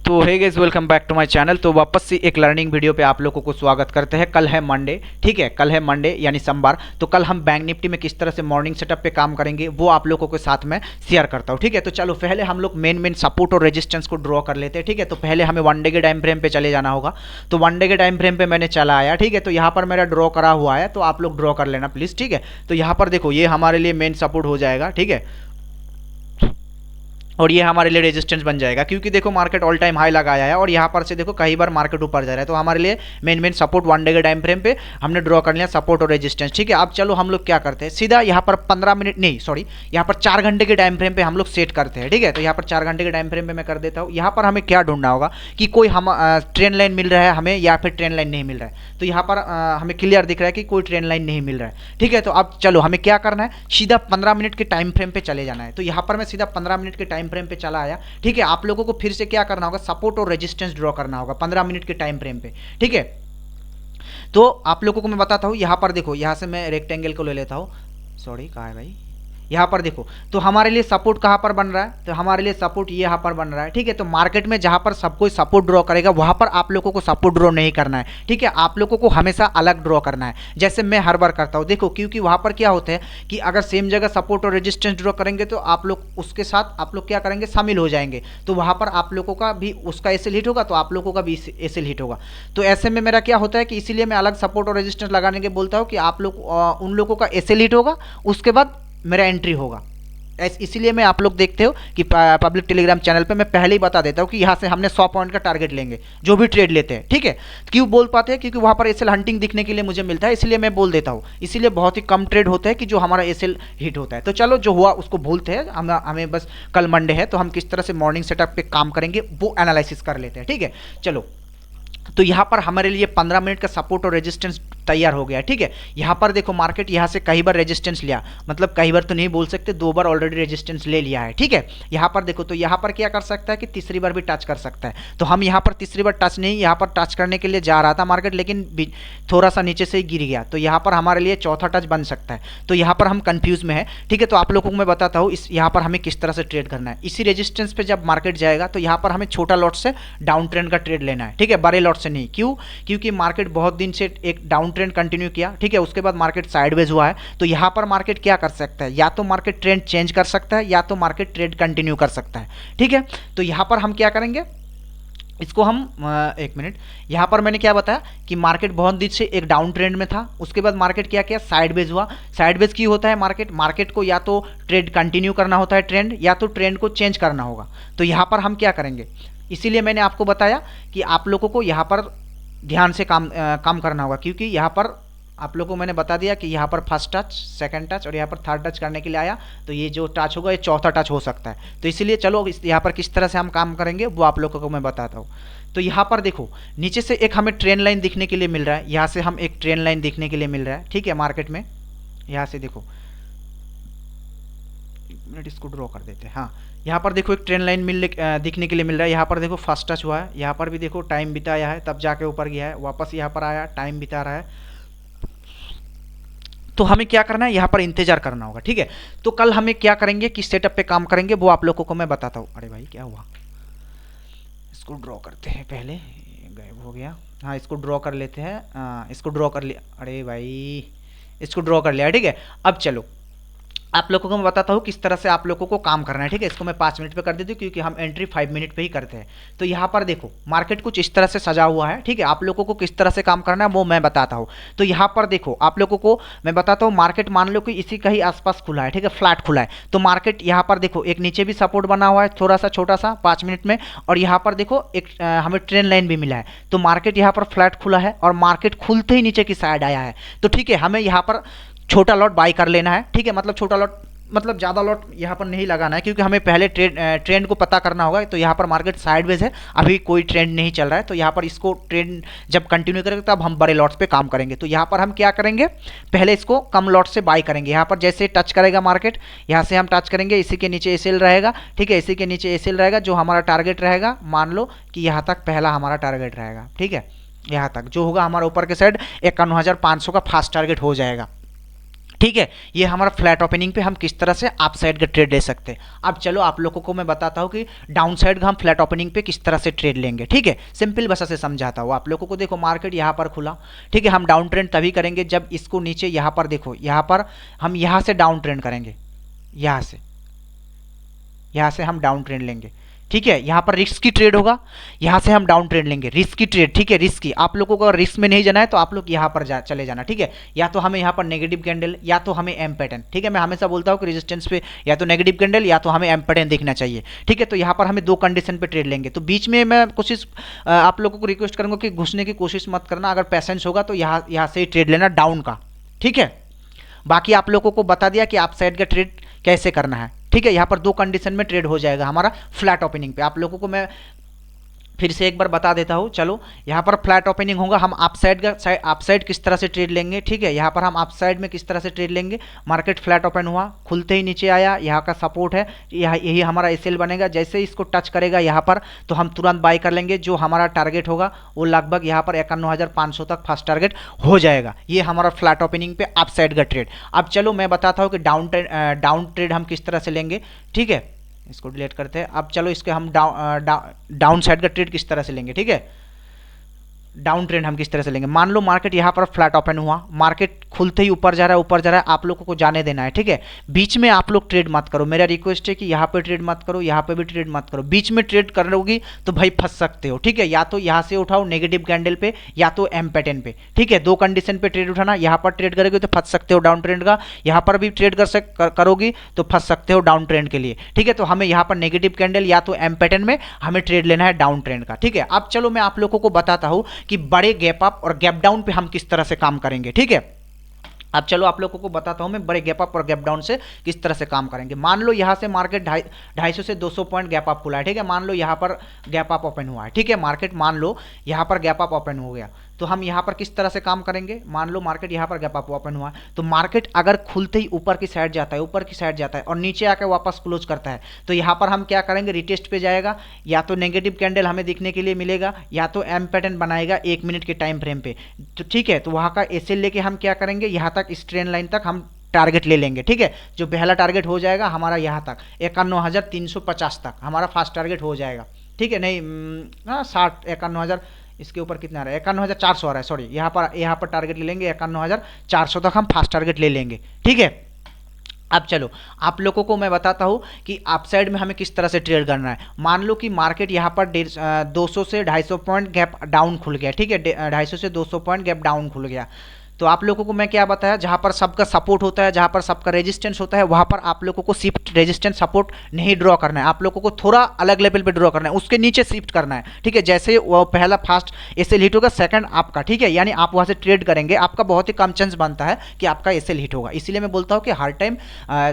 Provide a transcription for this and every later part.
तो hey guys, welcome back to my channel. तो वापस से एक लर्निंग वीडियो पे आप लोगों को स्वागत करते हैं। कल है मंडे, ठीक है, कल है मंडे यानी सोमवार। तो कल हम बैंक निफ्टी में किस तरह से मॉर्निंग सेटअप पे काम करेंगे वो आप लोगों के साथ में शेयर करता हूँ, ठीक है। तो चलो पहले हम लोग मेन सपोर्ट और रेजिस्टेंस को ड्रॉ कर लेते हैं, ठीक है। तो पहले हमें वन डे के टाइम फ्रेम पे चले जाना होगा। तो वन डे के टाइम फ्रेम पे मैंने चला आया, ठीक है। तो यहाँ पर मेरा ड्रॉ करा हुआ है, तो आप लोग ड्रॉ कर लेना प्लीज़, ठीक है। तो यहाँ पर देखो, ये हमारे लिए मेन सपोर्ट हो जाएगा, ठीक है, और ये हमारे लिए रेजिस्टेंस बन जाएगा, क्योंकि देखो मार्केट ऑल टाइम हाई लगाया है और यहाँ पर से देखो कई बार मार्केट ऊपर जा रहा है। तो हमारे लिए मेन सपोर्ट वन डे के टाइम फ्रेम पे हमने ड्रॉ कर लिया सपोर्ट और रेजिस्टेंस, ठीक है। अब चलो हम लोग क्या करते हैं, सीधा यहाँ पर 15 मिनट नहीं, सॉरी, यहाँ पर 4 घंटे के टाइम फ्रेम पे हम लोग सेट करते हैं, ठीक है। तो यहाँ पर 4 घंटे के टाइम फ्रेम पे मैं कर देता हूँ। यहाँ पर हमें क्या ढूंढना होगा कि कोई हम ट्रेन लाइन मिल रहा है हमें या फिर ट्रेन लाइन नहीं मिल रहा है। तो यहाँ पर हमें क्लियर दिख रहा है कि कोई ट्रेन लाइन नहीं मिल रहा है, ठीक है। तो अब चलो हमें क्या करना है, सीधा 15 मिनट के टाइम फ्रेम पे चले जाना है। तो यहाँ पर मैं सीधा 15 मिनट के टाइम फ्रेम पे चला आया, ठीक है। आप लोगों को फिर से क्या करना होगा, सपोर्ट और रेजिस्टेंस ड्रॉ करना होगा 15 मिनट के टाइम फ्रेम पे, ठीक है। तो आप लोगों को मैं बताता हूं, यहां पर देखो, यहां से मैं रेक्टेंगल को ले लेता हूं, सॉरी कहां है भाई, यहाँ पर देखो। तो हमारे लिए सपोर्ट कहाँ पर बन रहा है, तो हमारे लिए सपोर्ट ये यहाँ पर बन रहा है, ठीक है। तो मार्केट में जहाँ पर सब कोई सपोर्ट ड्रॉ करेगा वहाँ पर आप लोगों को सपोर्ट ड्रॉ नहीं करना है, ठीक है। आप लोगों को हमेशा अलग ड्रॉ करना है, जैसे मैं हर बार करता हूँ। देखो क्योंकि वहाँ पर क्या होता है कि अगर सेम जगह सपोर्ट और रेजिस्टेंस ड्रॉ करेंगे तो आप लोग उसके साथ आप लोग क्या करेंगे, शामिल हो जाएंगे। तो वहाँ पर आप लोगों का भी उसका एसएल हिट होगा, तो आप लोगों का भी एसएल हिट होगा। तो ऐसे में मेरा क्या होता है कि इसीलिए मैं अलग सपोर्ट और रेजिस्टेंस लगाने के बोलता हूँ कि आप लोग उन लोगों का एसएल हिट होगा, उसके बाद मेरा एंट्री होगा। इसीलिए मैं आप लोग देखते हो कि पब्लिक टेलीग्राम चैनल पे मैं पहले ही बता देता हूँ कि यहाँ से हमने 100 पॉइंट का टारगेट लेंगे जो भी ट्रेड लेते हैं, ठीक है। क्यों बोल पाते हैं, क्योंकि वहाँ पर एसएल हंटिंग दिखने के लिए मुझे मिलता है, इसलिए मैं बोल देता हूँ। इसीलिए बहुत ही कम ट्रेड होता है कि जो हमारा एसएल हिट होता है। तो चलो जो हुआ उसको भूलते हैं, हमें बस कल मंडे है तो हम किस तरह से मॉर्निंग सेटअप पे काम करेंगे वो एनालिसिस कर लेते हैं, ठीक है। चलो, तो यहाँ पर हमारे लिए 15 मिनट का सपोर्ट और रेजिस्टेंस तैयार हो गया, ठीक है। यहाँ पर देखो मार्केट यहाँ से कई बार रेजिस्टेंस लिया, मतलब कई बार तो नहीं बोल सकते, 2 बार ऑलरेडी रेजिस्टेंस ले लिया है, ठीक है। यहाँ पर देखो, तो यहाँ पर क्या कर सकता है कि तीसरी बार भी टच कर सकता है। तो हम यहाँ पर तीसरी बार टच नहीं, यहाँ पर टच करने के लिए जा रहा था मार्केट, लेकिन थोड़ा सा नीचे से ही गिर गया। तो यहाँ पर हमारे लिए चौथा टच बन सकता है। तो यहाँ पर हम कंफ्यूज में है, ठीक है। तो आप लोगों को मैं बताता हूँ इस यहाँ पर हमें किस तरह से ट्रेड करना है। इसी रेजिस्टेंस पे जब मार्केट जाएगा तो यहाँ पर हमें छोटा लॉट से डाउन ट्रेंड का ट्रेड लेना है, ठीक है, बड़े लॉट से नहीं। क्यों, क्योंकि मार्केट बहुत दिन से एक डाउन ट्रेंड कंटिन्यू किया, ठीक है। उसके बाद मार्केट साइडवेज हुआ है। तो यहाँ पर मार्केट क्या कर सकता है, या तो मार्केट ट्रेंड चेंज कर सकता है या तो मार्केट ट्रेड कंटिन्यू कर सकता है, ठीक है। तो यहाँ पर हम क्या करेंगे, इसको हम एक मिनट, यहाँ पर मैंने क्या बताया कि मार्केट बहुत दिन से एक डाउन ट्रेंड में था, उसके बाद मार्केट क्या किया, साइडवेज हुआ। साइडवेज क्यों होता है, मार्केट को या तो ट्रेड कंटिन्यू करना होता है ट्रेंड, या तो ट्रेंड को चेंज करना होगा। तो यहाँ पर हम क्या करेंगे, इसीलिए मैंने आपको बताया कि आप लोगों को यहाँ पर ध्यान से काम करना होगा, क्योंकि यहाँ पर आप लोगों को मैंने बता दिया कि यहाँ पर फर्स्ट टच, सेकंड टच और यहाँ पर थर्ड टच करने के लिए आया। तो ये जो टच होगा ये चौथा टच हो सकता है। तो इसीलिए चलो यहाँ पर किस तरह से हम काम करेंगे वो आप लोगों को मैं बताता हूँ। तो यहाँ पर देखो, नीचे से एक हमें ट्रेन लाइन दिखने के लिए मिल रहा है, यहाँ से हम एक ट्रेन लाइन दिखने के लिए मिल रहा है, ठीक है। मार्केट में यहाँ से देखो, एक मिनट इसको ड्रॉ कर देते हैं। हाँ, यहाँ पर देखो एक ट्रेन लाइन दिखने के लिए मिल रहा है। यहाँ पर देखो फर्स्ट टच हुआ है, यहाँ पर भी देखो टाइम बिताया है, तब जाके ऊपर गया है, वापस यहाँ पर आया, टाइम बिता रहा है। तो हमें क्या करना है, यहाँ पर इंतजार करना होगा, ठीक है। तो कल हमें क्या करेंगे, किस सेटअप पे काम करेंगे वो आप लोगों को मैं बताता हूँ। अरे भाई क्या हुआ, इसको ड्रॉ करते हैं पहले, गायब हो गया। हाँ, इसको ड्रॉ कर लेते हैं, इसको ड्रॉ कर लिया, अरे भाई इसको ड्रॉ कर लिया, ठीक है। अब चलो आप लोगों को मैं बताता हूँ किस तरह से आप लोगों को काम करना है, ठीक है। इसको मैं 5 मिनट पे कर देती हूँ क्योंकि हम एंट्री 5 मिनट पे ही करते हैं। तो यहाँ पर देखो मार्केट कुछ इस तरह से सजा हुआ है, ठीक है। आप लोगों को किस तरह से काम करना है वो मैं बताता हूँ। तो यहाँ पर देखो आप लोगों को मैं बताता हूँ, मार्केट मान लो कि इसी का ही आसपास खुला है, ठीक है, फ्लैट खुला है। तो मार्केट यहाँ पर देखो एक नीचे भी सपोर्ट बना हुआ है थोड़ा सा छोटा सा 5 मिनट में, और यहाँ पर देखो एक हमें ट्रेन लाइन भी मिला है। तो मार्केट यहाँ पर फ्लैट खुला है और मार्केट खुलते ही नीचे की साइड आया है। तो ठीक है, हमें यहाँ पर छोटा लॉट बाई कर लेना है, ठीक है। मतलब छोटा लॉट मतलब ज़्यादा लॉट यहाँ पर नहीं लगाना है, क्योंकि हमें पहले ट्रेंड को पता करना होगा। तो यहाँ पर मार्केट साइडवेज है, अभी कोई ट्रेंड नहीं चल रहा है। तो यहाँ पर इसको ट्रेंड जब कंटिन्यू करेंगे तब हम बड़े लॉट्स पे काम करेंगे। तो यहाँ पर हम क्या करेंगे, पहले इसको कम लॉट से बाई करेंगे। यहाँ पर जैसे टच करेगा मार्केट, यहाँ से हम टच करेंगे, इसी के नीचे एसएल रहेगा, ठीक है, इसी के नीचे एसएल रहेगा। जो हमारा टारगेट रहेगा, मान लो कि यहाँ तक पहला हमारा टारगेट रहेगा, ठीक है। यहाँ तक जो होगा हमारा ऊपर के साइड 51,500 का फास्ट टारगेट हो जाएगा। ठीक है, ये हमारा फ्लैट ओपनिंग पे हम किस तरह से अप साइड का ट्रेड ले सकते हैं। अब चलो आप लोगों को मैं बताता हूँ कि डाउन साइड का हम फ्लैट ओपनिंग पे किस तरह से ट्रेड लेंगे। ठीक है, सिंपल भाषा से समझाता हूँ आप लोगों को। देखो मार्केट यहाँ पर खुला, ठीक है, हम डाउन ट्रेंड तभी करेंगे जब इसको नीचे यहाँ पर देखो, यहाँ पर हम यहाँ से डाउन ट्रेंड करेंगे, यहाँ से हम डाउन ट्रेंड लेंगे। ठीक है, यहाँ पर रिस्क की ट्रेड होगा, यहाँ से हम डाउन ट्रेंड लेंगे, रिस्क की ट्रेड। ठीक है, रिस्क की, आप लोगों को अगर रिस्क में नहीं जाना है तो आप लोग यहाँ पर चले जाना। ठीक है, या तो हमें यहाँ पर नेगेटिव कैंडल या तो हमें एम पैटर्न। ठीक है, मैं हमेशा बोलता हूँ कि रेजिस्टेंस पे या तो नेगेटिव कैंडल या तो हमें एम पैटर्न दिखना चाहिए। ठीक है, तो यहाँ पर हमें दो कंडीशन पे ट्रेड लेंगे। तो बीच में मैं कोशिश आप लोगों को रिक्वेस्ट करूँगा कि घुसने की कोशिश मत करना, अगर पैसेंस होगा तो यहाँ से ही ट्रेड लेना डाउन का। ठीक है, बाकी आप लोगों को बता दिया कि आप साइड का ट्रेड कैसे करना है। ठीक है, यहाँ पर दो कंडीशन में ट्रेड हो जाएगा हमारा फ्लैट ओपनिंग पे। आप लोगों को मैं फिर से एक बार बता देता हूँ। चलो यहाँ पर फ्लैट ओपनिंग होगा, हम अप साइड किस तरह से ट्रेड लेंगे। ठीक है, यहाँ पर हम अप साइड में किस तरह से ट्रेड लेंगे। मार्केट फ्लैट ओपन हुआ, खुलते ही नीचे आया, यहाँ का सपोर्ट है, यही हमारा एसएल बनेगा। जैसे ही इसको टच करेगा यहाँ पर तो हम तुरंत बाय कर लेंगे। जो हमारा टारगेट होगा वो लगभग यहाँ पर 51,500 तक फर्स्ट टारगेट हो जाएगा। ये हमारा फ्लैट ओपनिंग पे अप साइड का ट्रेड। अब चलो मैं बताता हूँ कि डाउन ट्रेड हम किस तरह से लेंगे। ठीक है, इसको डिलीट करते हैं। अब चलो इसके हम डाउन साइड का ट्रेड किस तरह से लेंगे। ठीक है, डाउन ट्रेंड हम किस तरह से लेंगे। मान लो मार्केट यहाँ पर फ्लैट ओपन हुआ, मार्केट खुलते ही ऊपर जा रहा है, आप लोगों को जाने देना है। ठीक है, बीच में आप लोग ट्रेड मत करो। मेरा रिक्वेस्ट है कि यहाँ पे ट्रेड मत करो, यहाँ पे भी ट्रेड मत करो। बीच में ट्रेड करोगी तो भाई फंस सकते हो। ठीक है, या तो यहाँ से उठाओ नेगेटिव कैंडल पे या तो एम पैटर्न पे। ठीक है, दो कंडीशन पे ट्रेड उठाना। यहाँ पर ट्रेड करोगे तो फंस सकते हो डाउन ट्रेंड का, यहाँ पर भी ट्रेड करोगी तो फंस सकते हो डाउन ट्रेंड के लिए। ठीक है, तो हमें यहाँ पर नेगेटिव कैंडल या तो एम पैटर्न में हमें ट्रेड लेना है डाउन ट्रेंड का। ठीक है, अब चलो मैं आप लोगों को बताता हूँ कि बड़े गैप अप और गैप डाउन पे हम किस तरह से काम करेंगे। ठीक है, अब चलो आप लोगों को बताता हूं मैं बड़े गैप अप और गैप डाउन से किस तरह से काम करेंगे। मान लो यहां से मार्केट 250 से 200 पॉइंट गैप अप खुला है। ठीक है, मान लो यहां पर गैप अप ओपन हुआ है। ठीक है, मार्केट मान लो यहां पर गैप अप ओपन हो गया तो हम यहां पर किस तरह से काम करेंगे। मान लो मार्केट यहां पर गैप अप ओपन हुआ है तो मार्केट अगर खुलते ही ऊपर की साइड जाता है और नीचे आकर वापस क्लोज करता है तो यहां पर हम क्या करेंगे, रिटेस्ट पे जाएगा, या तो नेगेटिव कैंडल हमें दिखने के लिए मिलेगा या तो एम पैटर्न बनाएगा 1 मिनट के टाइम फ्रेम पे। तो ठीक है, तो वहां का एसएल लेके हम क्या करेंगे, यहां तक इस ट्रेंड लाइन तक हम टारगेट ले लेंगे। ठीक है, जो पहला टारगेट हो जाएगा हमारा यहाँ तक 51,350 तक हमारा फर्स्ट टारगेट हो जाएगा। ठीक है, नहीं 51,000 इसके ऊपर कितना आ रहा है, 51,400 आ रहा है, सॉरी, यहाँ पर टारगेट ले लेंगे 51,400 तक हम फास्ट टारगेट ले लेंगे। ठीक है, अब चलो आप लोगों को मैं बताता हूँ कि अप साइड में हमें किस तरह से ट्रेड करना है। मान लो कि मार्केट यहाँ पर 200 से 250 पॉइंट गैप डाउन खुल गया। ठीक है, 250 से 200 पॉइंट गैप डाउन खुल गया तो आप लोगों को मैं क्या बताया, जहाँ पर सबका सपोर्ट होता है, जहाँ पर सबका रेजिस्टेंस होता है, वहाँ पर आप लोगों को शिफ्ट रेजिस्टेंस सपोर्ट नहीं ड्रॉ करना है। आप लोगों को थोड़ा अलग लेवल पे ड्रॉ करना है, उसके नीचे शिफ्ट करना है। ठीक है, जैसे वो पहला फास्ट एसएल हिट होगा, सेकंड आपका। ठीक है, यानी आप वहाँ से ट्रेड करेंगे, आपका बहुत ही कम चांस बनता है कि आपका एसएल हिट होगा। इसीलिए मैं बोलता हूँ कि हर टाइम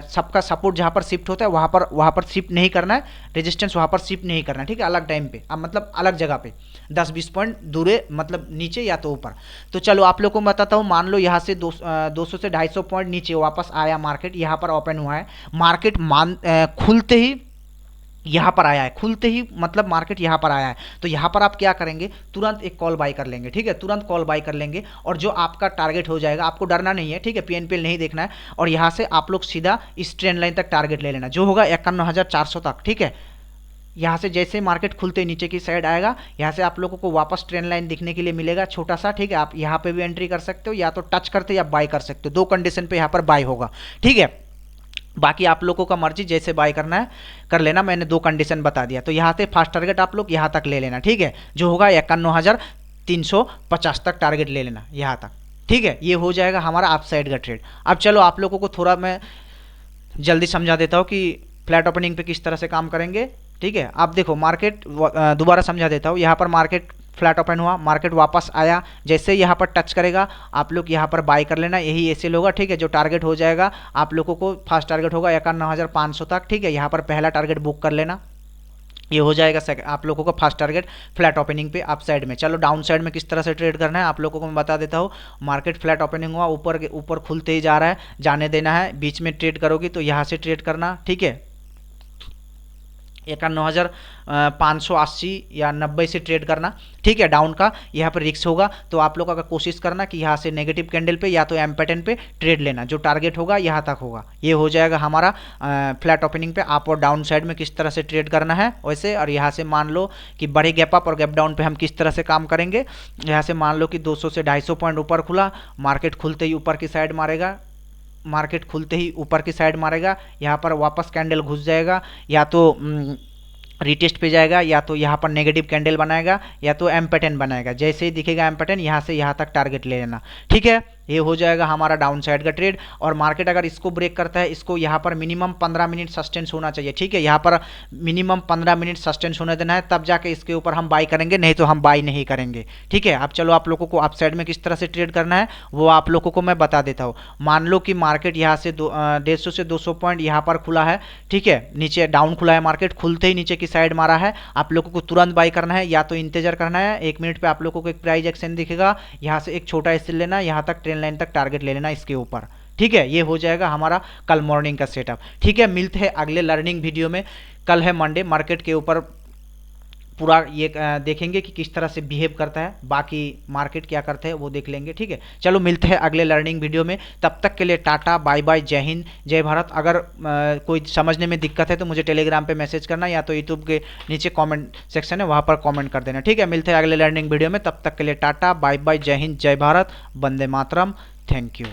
सबका सपोर्ट जहाँ पर शिफ्ट होता है वहाँ पर शिफ्ट नहीं करना है, रेजिस्टेंस वहाँ पर शिफ्ट नहीं करना है। ठीक है, अलग टाइम पे, मतलब अलग जगह पे 10-20 पॉइंट दूरे, मतलब नीचे या तो ऊपर। तो चलो आप लोगों को बताता हूँ, मान लो यहाँ से 200 से 250 पॉइंट नीचे वापस आया मार्केट, यहाँ पर ओपन हुआ है, मार्केट खुलते ही यहाँ पर आया है, खुलते ही मतलब मार्केट यहाँ पर आया है तो यहाँ पर आप क्या करेंगे, तुरंत एक कॉल बाई कर लेंगे। ठीक है, तुरंत कॉल बाई कर लेंगे और जो आपका टारगेट हो जाएगा, आपको डरना नहीं है। ठीक है, पीएनपीएल नहीं देखना है और यहाँ से आप लोग सीधा इस ट्रेंड लाइन तक टारगेट ले लेना, जो होगा 51,400 तक। ठीक है, यहाँ से जैसे मार्केट खुलते नीचे की साइड आएगा, यहाँ से आप लोगों को वापस ट्रेंड लाइन दिखने के लिए मिलेगा छोटा सा। ठीक है, आप यहाँ पे भी एंट्री कर सकते हो, या तो टच करते या बाय कर सकते हो, दो कंडीशन पे यहाँ पर बाय होगा। ठीक है, बाकी आप लोगों का मर्जी, जैसे बाय करना है कर लेना, मैंने दो कंडीशन बता दिया। तो यहाँ से फास्ट टारगेट आप लोग यहाँ तक ले लेना। ठीक है, जो होगा 51,350 तक टारगेट ले लेना यहाँ तक। ठीक है, ये हो जाएगा हमारा अप साइड का ट्रेड। अब चलो आप लोगों को थोड़ा मैं जल्दी समझा देता हूँ कि फ्लैट ओपनिंग पे किस तरह से काम करेंगे। ठीक है, आप देखो मार्केट दोबारा समझा देता हूँ। यहाँ पर मार्केट फ्लैट ओपन हुआ, मार्केट वापस आया, जैसे यहाँ पर टच करेगा आप लोग यहाँ पर बाय कर लेना, यही एसएल होगा। ठीक है, जो टारगेट हो जाएगा आप लोगों को फर्स्ट टारगेट होगा 51,500 तक। ठीक है, यहाँ पर पहला टारगेट बुक कर लेना, ये हो जाएगा आप लोगों को फर्स्ट टारगेट फ्लैट ओपनिंग पे अप साइड में। चलो डाउन साइड में किस तरह से ट्रेड करना है आप लोगों को मैं बता देता हूँ। मार्केट फ्लैट ओपनिंग हुआ, ऊपर खुलते ही जा रहा है, जाने देना है, बीच में ट्रेड करोगी तो यहाँ से ट्रेड करना। ठीक है, 51,580 या 90 से ट्रेड करना, ठीक है। डाउन का यहाँ पर रिस्क होगा, तो आप लोग अगर कोशिश करना कि यहाँ से नेगेटिव कैंडल पे या तो एम पैटर्न पे ट्रेड लेना, जो टारगेट होगा यहाँ तक होगा। ये हो जाएगा हमारा फ्लैट ओपनिंग पे अप और डाउन साइड में किस तरह से ट्रेड करना है वैसे। और यहाँ से मान लो कि बड़े गैप अप और गैप डाउन पे हम किस तरह से काम करेंगे। यहाँ से मान लो कि 200 से 250 पॉइंट ऊपर खुला, मार्केट खुलते ही ऊपर की साइड मारेगा, मार्केट खुलते ही ऊपर की साइड मारेगा, यहाँ पर वापस कैंडल घुस जाएगा, या तो रिटेस्ट पे जाएगा, या तो यहाँ पर नेगेटिव कैंडल बनाएगा, या तो एम पैटर्न बनाएगा। जैसे ही दिखेगा एम पैटर्न, यहाँ से यहाँ तक टारगेट ले लेना, ठीक है। ये हो जाएगा हमारा डाउन साइड का ट्रेड। और मार्केट अगर इसको ब्रेक करता है, इसको यहाँ पर मिनिमम 15 मिनट सस्टेंस होना चाहिए, ठीक है। यहाँ पर मिनिमम 15 मिनट सस्टेंस होने देना है, तब जाके इसके ऊपर हम बाई करेंगे, नहीं तो हम बाई नहीं करेंगे, ठीक है। अब चलो आप लोगों को अप साइड में किस तरह से ट्रेड करना है वो आप लोगों को मैं बता देता हूँ। मान लो कि मार्केट यहाँ से 150 से 200 पॉइंट यहाँ पर खुला है, ठीक है, नीचे डाउन खुला है, मार्केट खुलते ही नीचे की साइड मारा है। आप लोगों को तुरंत बाई करना है या तो इंतजार करना है। 1 मिनट पे आप लोगों को एक प्राइस एक्शन दिखेगा, यहाँ से एक छोटा हिस्सा लेना, यहाँ तक ट्रेन लाइन तक टारगेट ले लेना इसके ऊपर, ठीक है। ये हो जाएगा हमारा कल मॉर्निंग का सेटअप, ठीक है। मिलते हैं अगले लर्निंग वीडियो में। कल है मंडे, मार्केट के ऊपर पूरा ये देखेंगे कि किस तरह से बिहेव करता है, बाकी मार्केट क्या करता है वो देख लेंगे, ठीक है। चलो मिलते हैं अगले लर्निंग वीडियो में, तब तक के लिए टाटा बाय बाय, जय हिंद जय भारत। अगर कोई समझने में दिक्कत है तो मुझे टेलीग्राम पे मैसेज करना, या तो यूट्यूब के नीचे कमेंट सेक्शन है वहाँ पर कमेंट कर देना, ठीक है। मिलते हैं अगले लर्निंग वीडियो में, तब तक के लिए टाटा बाय बाय, जय हिंद जय भारत, वंदे मातरम, थैंक यू।